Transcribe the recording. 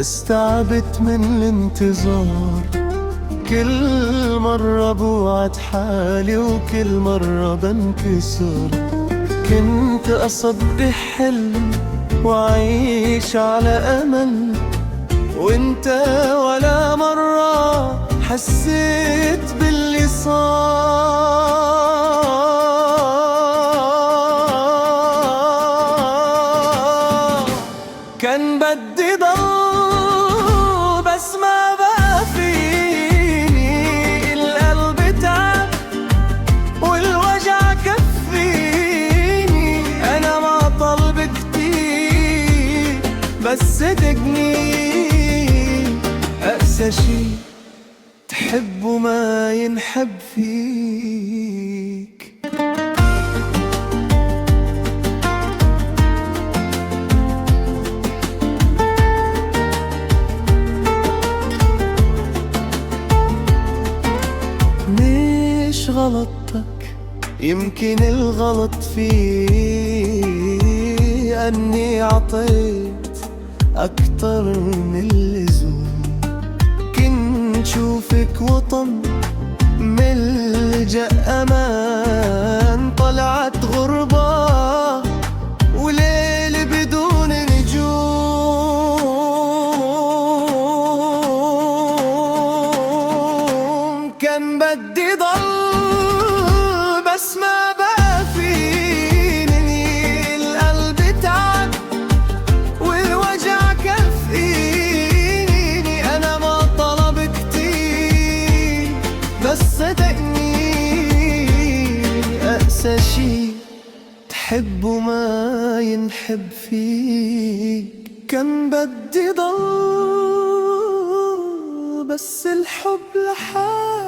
بس تعبت من الانتظار. كل مرة بوعد حالي وكل مرة بنكسر. كنت أصدق حلم وعيش على أمل، وانت ولا مرة حسيت باللي صار. كان بدي ضل بس ما بقى فيني، القلب تعب والوجع كفيني. أنا ما طلب كتير بس صدقني، أقسى شي تحب وما ينحب فيك. مش غلطتك، يمكن الغلط فيه أني عطيت أكتر من اللزوم. كنت شوفك وطن ملجأ أمان، طلعت غربة وليل بدون نجوم. كان بدي ضل بس ما بقى فيني، القلب تعب والوجع كفيني. أنا ما طلب كتير بس صدقني، أقسى شي تحب وما ينحب فيك. كان بدي ضل بس الحب لحالي